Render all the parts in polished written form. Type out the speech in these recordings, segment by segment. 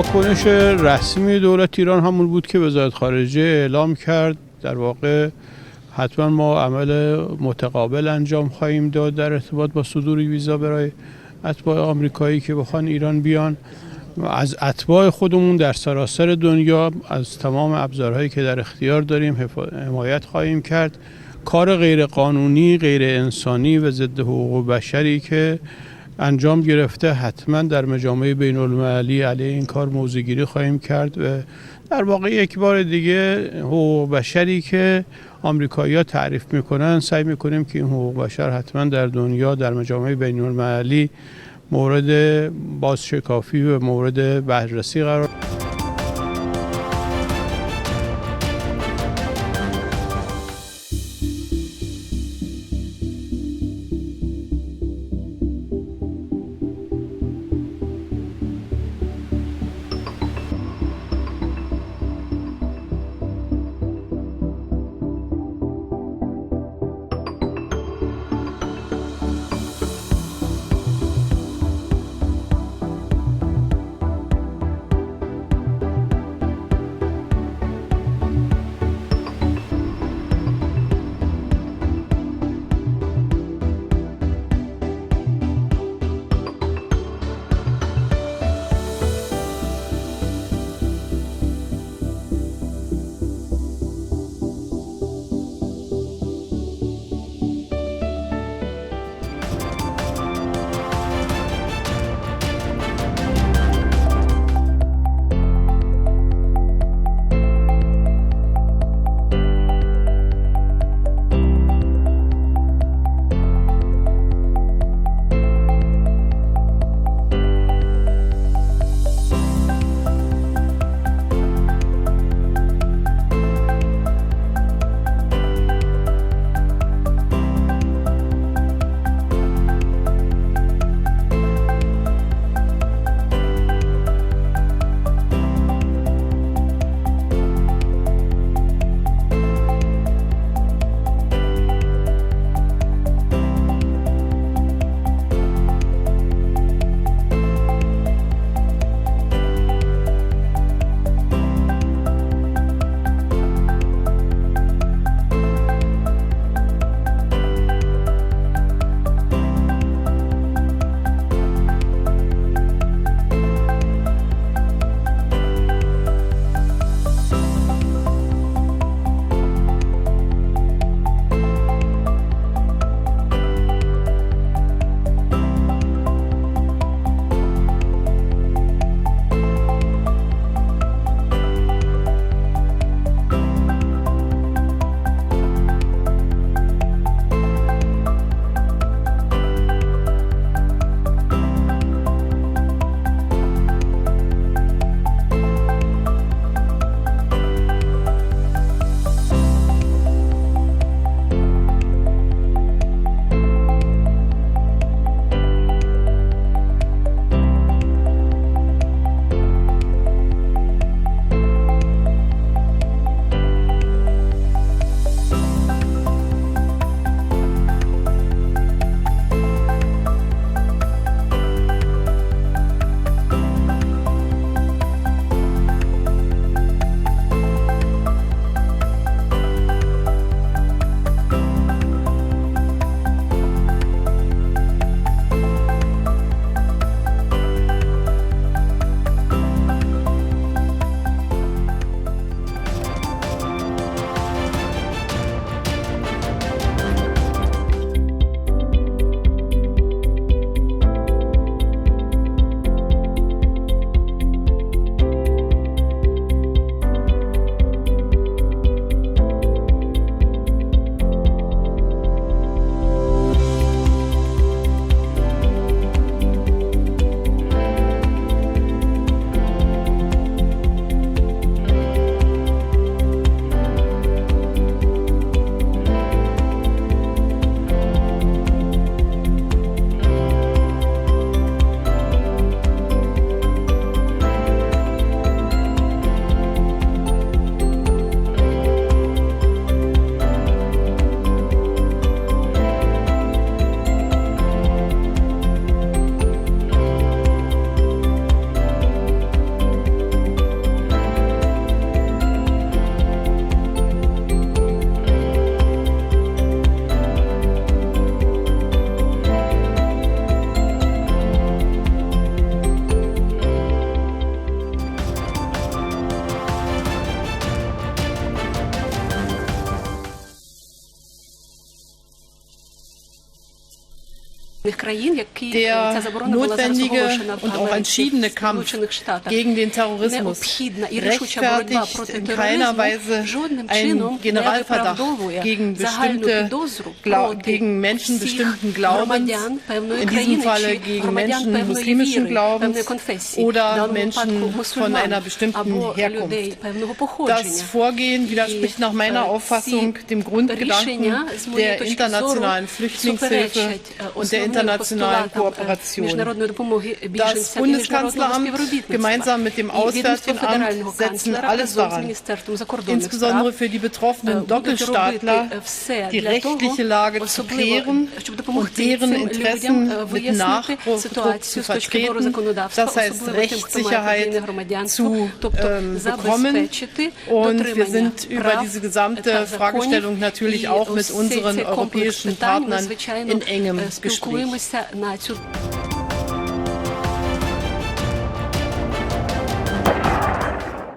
واکنش رسمی دولت ایران همون بود که وزارت خارجه اعلام کرد در واقع حتما ما عمل متقابل انجام خواهیم داد در ارتباط با صدور ویزا برای اتباع آمریکایی که بخوان ایران بیان. از اتباع خودمون در سراسر دنیا از تمام ابزارهایی که در اختیار داریم حمایت خواهیم کرد. کار غیر قانونی، غیر انسانی و ضد حقوق بشری که انجام گرفته حتما در مجامع بین المللی علیه این کار موضع‌گیری خواهیم کرد و در واقع یک بار دیگه حقوق بشری که آمریکایی‌ها تعریف میکنن سعی میکنیم که این حقوق بشر حتما در دنیا در مجامع بین المللی مورد بازشکافی و مورد بررسی قرار Der notwendige und auch entschiedene Kampf gegen den Terrorismus rechtfertigt in keiner Weise einen Generalverdacht gegen Menschen bestimmten Glaubens, in diesem Falle gegen Menschen muslimischen Glaubens oder Menschen von einer bestimmten Herkunft. Das Vorgehen widerspricht nach meiner Auffassung dem Grundgedanken der internationalen Flüchtlingshilfe und der internationalen Kooperation. Das Bundeskanzleramt gemeinsam mit dem Auswärtigen Amt setzen alles daran, insbesondere für die betroffenen Doppelstaatler die rechtliche Lage zu klären und deren Interessen mit Nachdruck zu vertreten, das heißt Rechtssicherheit zu bekommen. Und wir sind über diese gesamte Fragestellung natürlich auch mit unseren europäischen Partnern in engem Gespräch.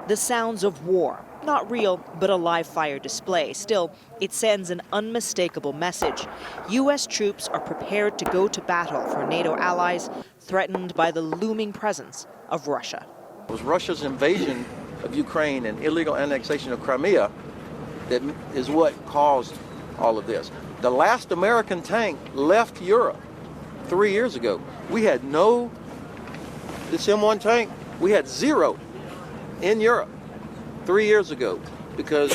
The sounds of war. Not real, but a live fire display. Still, it sends an unmistakable message. U.S. troops are prepared to go to battle for NATO allies threatened by the looming presence of Russia. It was Russia's invasion of Ukraine and illegal annexation of Crimea that is what caused all of this. The last American tank left Europe 3 years ago. We had this M1 tank, we had zero in Europe 3 years ago because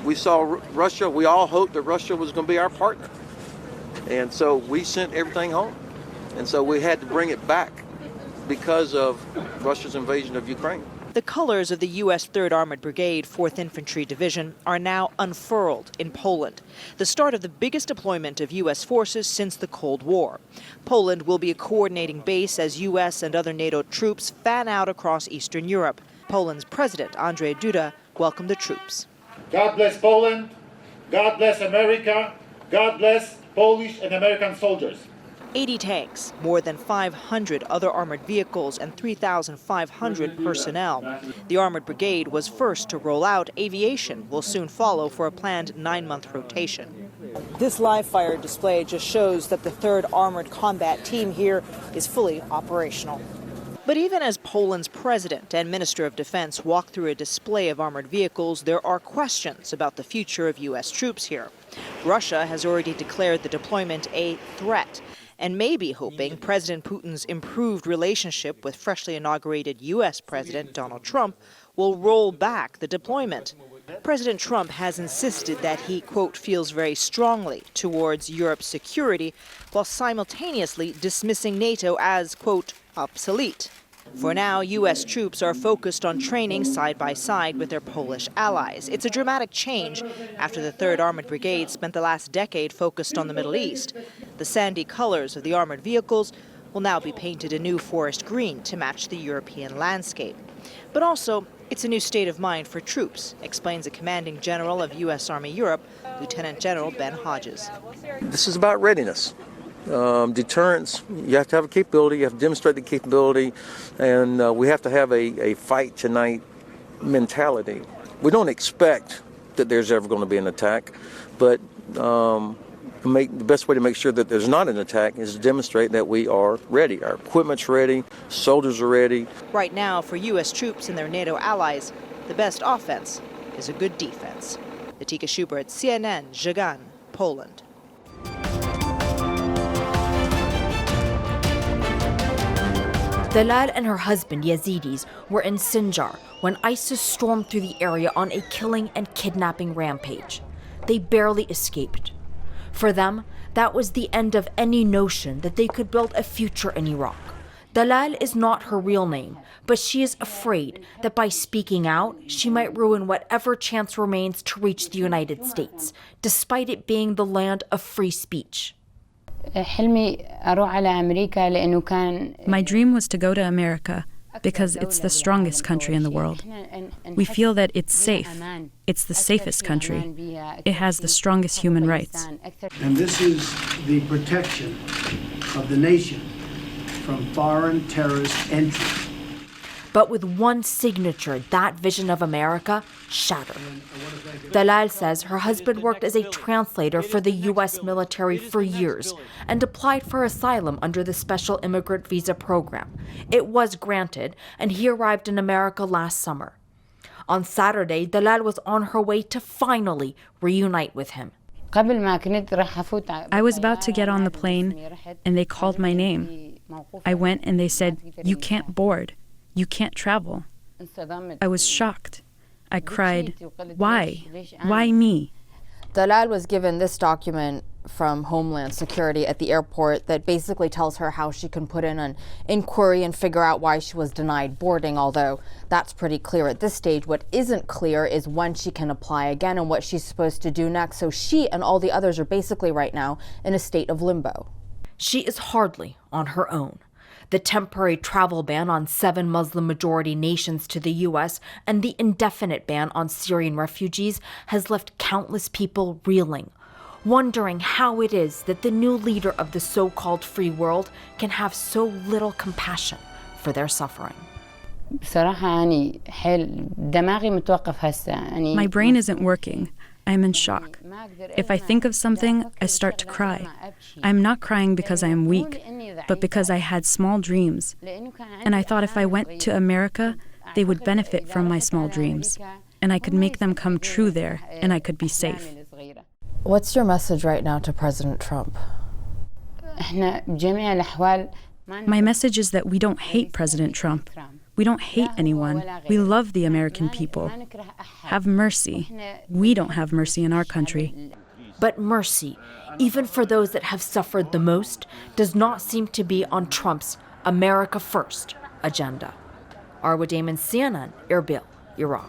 we saw Russia, we all hoped that Russia was going to be our partner. And so we sent everything home. And so we had to bring it back because of Russia's invasion of Ukraine. The colors of the U.S. 3rd Armored Brigade, 4th Infantry Division, are now unfurled in Poland, the start of the biggest deployment of U.S. forces since the Cold War. Poland will be a coordinating base as U.S. and other NATO troops fan out across Eastern Europe. Poland's President, Andrzej Duda, welcomed the troops. God bless Poland, God bless America, God bless Polish and American soldiers. 80 tanks, more than 500 other armored vehicles, and 3,500 personnel. The Armored Brigade was first to roll out. Aviation will soon follow for a planned 9-month rotation. This live fire display just shows that the 3rd Armored Combat Team here is fully operational. But even as Poland's president and minister of defense walk through a display of armored vehicles, there are questions about the future of U.S. troops here. Russia has already declared the deployment a threat, and may be hoping President Putin's improved relationship with freshly inaugurated U.S. President Donald Trump will roll back the deployment. President Trump has insisted that he, quote, feels very strongly towards Europe's security, while simultaneously dismissing NATO as, quote, obsolete. For now, U.S. troops are focused on training side by side with their Polish allies. It's a dramatic change after the 3rd Armored Brigade spent the last decade focused on the Middle East. The sandy colors of the armored vehicles will now be painted a new forest green to match the European landscape. But also, it's a new state of mind for troops, explains a commanding general of U.S. Army Europe, Lieutenant General Ben Hodges. This is about readiness. Deterrence, you have to have a capability, you have to demonstrate the capability, and we have to have a fight tonight mentality. We don't expect that there's ever going to be an attack, but the best way to make sure that there's not an attack is to demonstrate that we are ready. Our equipment's ready, soldiers are ready. Right now, for U.S. troops and their NATO allies, the best offense is a good defense. Latika Schubert, CNN, Jehane, Poland. Dalal and her husband Yazidis were in Sinjar when ISIS stormed through the area on a killing and kidnapping rampage. They barely escaped. For them, that was the end of any notion that they could build a future in Iraq. Dalal is not her real name, but she is afraid that by speaking out, she might ruin whatever chance remains to reach the United States, despite it being the land of free speech. My dream was to go to America because it's the strongest country in the world. We feel that it's safe. It's the safest country. It has the strongest human rights. And this is the protection of the nation from foreign terrorist entry. But with one signature, that vision of America shattered. Dalal says her husband worked as a translator for the U.S. military for years and applied for asylum under the special immigrant visa program. It was granted, and he arrived in America last summer. On Saturday, Dalal was on her way to finally reunite with him. I was about to get on the plane, and they called my name. I went and they said, "You can't board. You can't travel." I was shocked. I cried, "Why? Why me?" Dalal was given this document from Homeland Security at the airport that basically tells her how she can put in an inquiry and figure out why she was denied boarding, although that's pretty clear at this stage. What isn't clear is when she can apply again and what she's supposed to do next. So she and all the others are basically right now in a state of limbo. She is hardly on her own. The temporary travel ban on 7 Muslim-majority nations to the U.S. and the indefinite ban on Syrian refugees has left countless people reeling, wondering how it is that the new leader of the so-called free world can have so little compassion for their suffering. My brain isn't working. I'm in shock. If I think of something, I start to cry. I'm not crying because I am weak, but because I had small dreams. And I thought if I went to America, they would benefit from my small dreams. And I could make them come true there, and I could be safe. What's your message right now to President Trump? My message is that we don't hate President Trump. We don't hate anyone. We love the American people. Have mercy. We don't have mercy in our country. But mercy, even for those that have suffered the most, does not seem to be on Trump's America First agenda. Arwa Damon, CNN, Erbil, Iraq.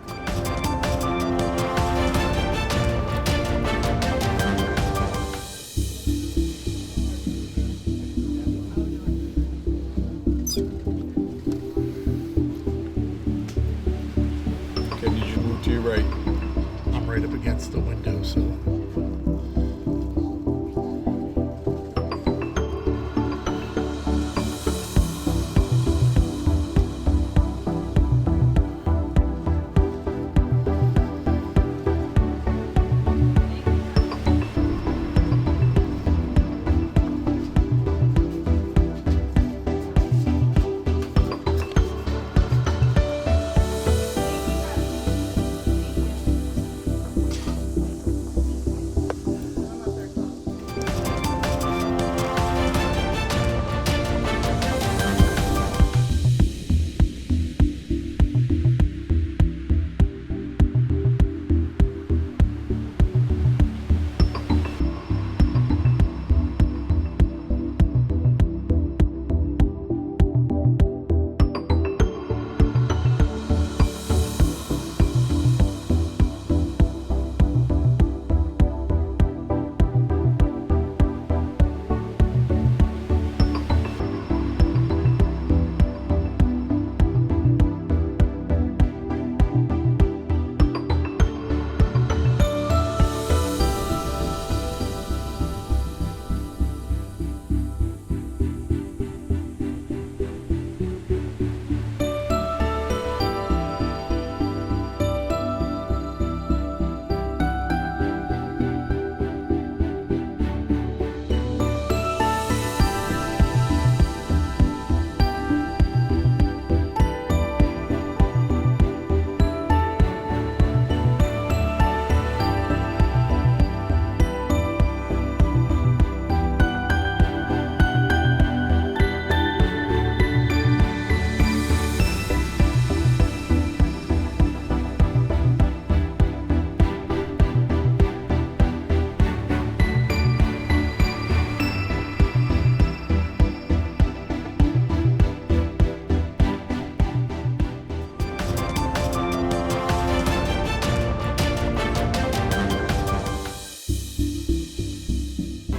Right. I'm right up against the window, so.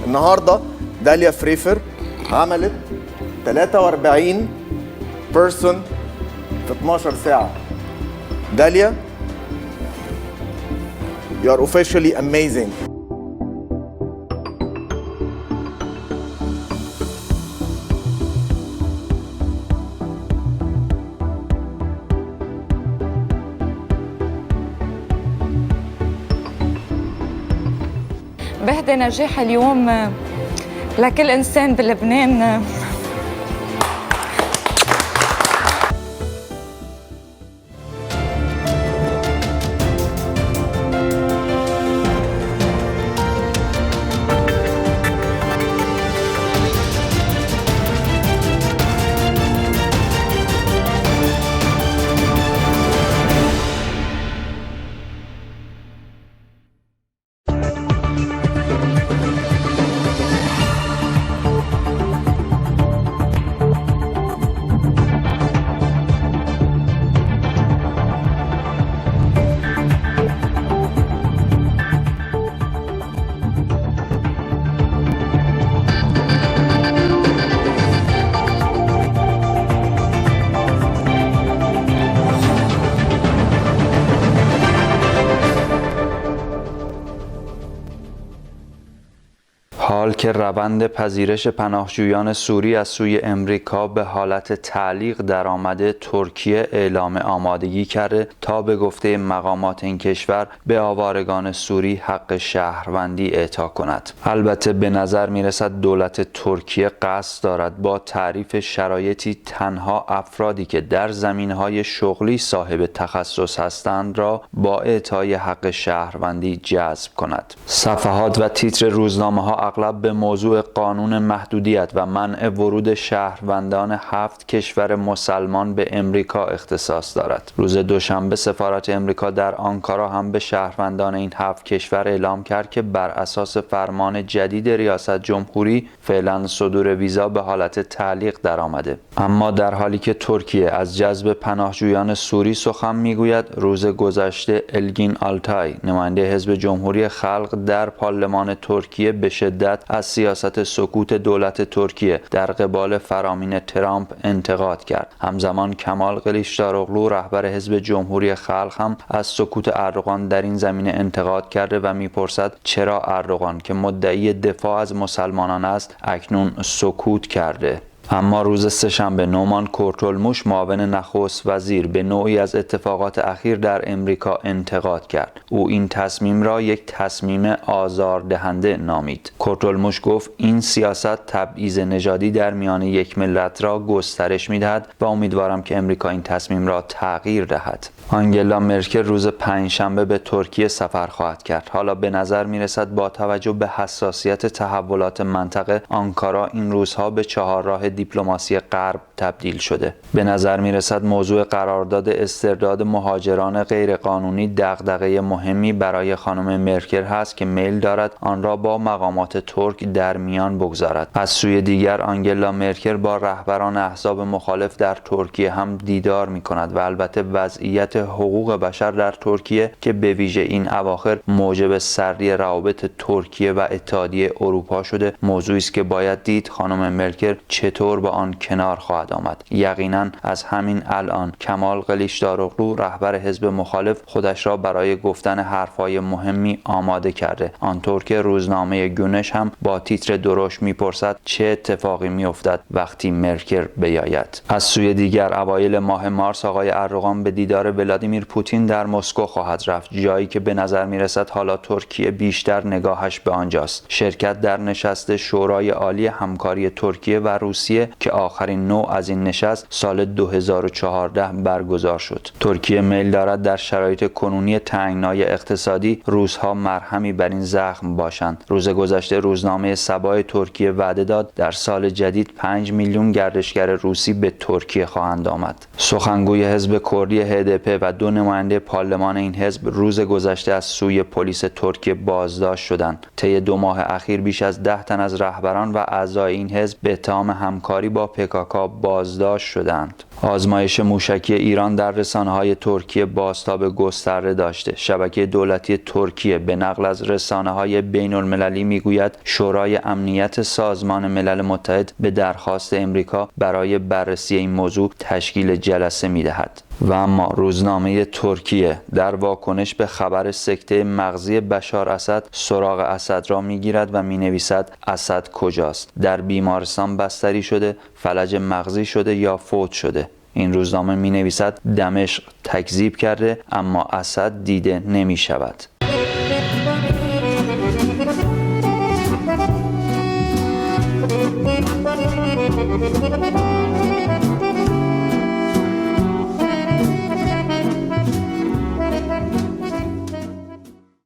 النهارده داليا فريفر عملت 43 بيرسون في 12 ساعة. داليا, you are officially amazing. أتمنى نجاح اليوم لكل إنسان بلبنان. حال که روند پذیرش پناهجویان سوری از سوی امریکا به حالت تعلیق درآمده، ترکیه اعلام آمادگی کرده تا به گفته مقامات این کشور به آوارگان سوری حق شهروندی اعطا کند. البته به نظر میرسد دولت ترکیه قصد دارد با تعریف شرایطی تنها افرادی که در زمینهای شغلی صاحب تخصص هستند را با اعطای حق شهروندی جذب کند. صفحات و تیتر روزنامه ها اغلب به موضوع قانون محدودیت و منع ورود شهروندان 7 کشور مسلمان به امریکا اختصاص دارد. روز دوشنبه سفارت امریکا در آنکارا هم به شهروندان این 7 کشور اعلام کرد که بر اساس فرمان جدید ریاست جمهوری فعلا صدور ویزا به حالت تعلیق درآمده. اما در حالی که ترکیه از جذب پناهجویان سوری سخن میگوید، روز گذشته الگین آلتای نماینده حزب جمهوری خلق در پارلمان ترکیه به شدت از سیاست سکوت دولت ترکیه در قبال فرامین ترامپ انتقاد کرد. همزمان کمال کلیچداروغلو رهبر حزب جمهوری خلق هم از سکوت اردوغان در این زمینه انتقاد کرده و میپرسد چرا اردوغان که مدعی دفاع از مسلمانان است اکنون سکوت کرده. اما روز سه‌شنبه نومان کورتولموش معاون نخست وزیر به نوعی از اتفاقات اخیر در امریکا انتقاد کرد. او این تصمیم را یک تصمیم آزاردهنده نامید. کورتولموش گفت این سیاست تبعیض نژادی در میان یک ملت را گسترش می‌دهد و امیدوارم که امریکا این تصمیم را تغییر دهد. آنگلا مرکل روز پنجشنبه به ترکیه سفر خواهد کرد. حالا به نظر می‌رسد با توجه به حساسیت تحولات منطقه، آنکارا این روزها به چهارراه دیپلماسی غرب تبدیل شده. به نظر می‌رسد موضوع قرارداد استرداد مهاجران غیرقانونی دغدغه مهمی برای خانم مرکل هست که میل دارد آن را با مقامات ترک در میان بگذارد. از سوی دیگر آنگلا مرکل با رهبران احزاب مخالف در ترکیه هم دیدار می‌کند و البته وضعیت حقوق بشر در ترکیه که به ویژه این اواخر موجب سری روابط ترکیه و اتحادیه اروپا شده، موضوعی است که باید دید خانم مرکل چطور با آن کنار خواهد آمد. یقینا از همین الان کمال کلیچداروغلو رهبر حزب مخالف خودش را برای گفتن حرفهای مهمی آماده کرده. آنطور که روزنامه گونش هم با تیتر درشت میپرسد چه اتفاقی میافتد وقتی مرکل بیاید. از سوی دیگر اوایل ماه مارس آقای اردوغان به دیدار ولادیمیر پوتین در مسکو خواهد رفت، جایی که به نظر میرسد حالا ترکیه بیشتر نگاهش به آنجاست. شرکت در نشست شورای عالی همکاری ترکیه و روسیه که آخرین نوع از این نشست سال 2014 برگزار شد. ترکیه میل دارد در شرایط کنونی تنگنای اقتصادی روزها مرهمی بر این زخم باشند. روز گذشته روزنامه سبا ترکیه وعده داد در سال جدید 5 میلیون گردشگر روسی به ترکیه خواهند آمد. سخنگوی حزب کردی HDP و 2 نماینده پارلمان این حزب روز گذشته از سوی پلیس ترکیه بازداشت شدند. طی 2 ماه اخیر بیش از 10 تن از رهبران و اعضای این حزب به اتهام همکاری با PKK بازداشت شدند. آزمایش موشکی ایران در رسانه‌های ترکیه بازتاب گسترده داشته. شبکه دولتی ترکیه به نقل از رسانه‌های بین‌المللی میگوید شورای امنیت سازمان ملل متحد به درخواست امریکا برای بررسی این موضوع تشکیل جلسه می‌دهد. و اما روزنامه ترکیه در واکنش به خبر سکته مغزی بشار اسد سراغ اسد را میگیرد و مینویسد اسد کجاست؟ در بیمارستان بستری شده، فلج مغزی شده یا فوت شده؟ این روزنامه مینویسد دمشق تکذیب کرده اما اسد دیده نمی شود. Thank you.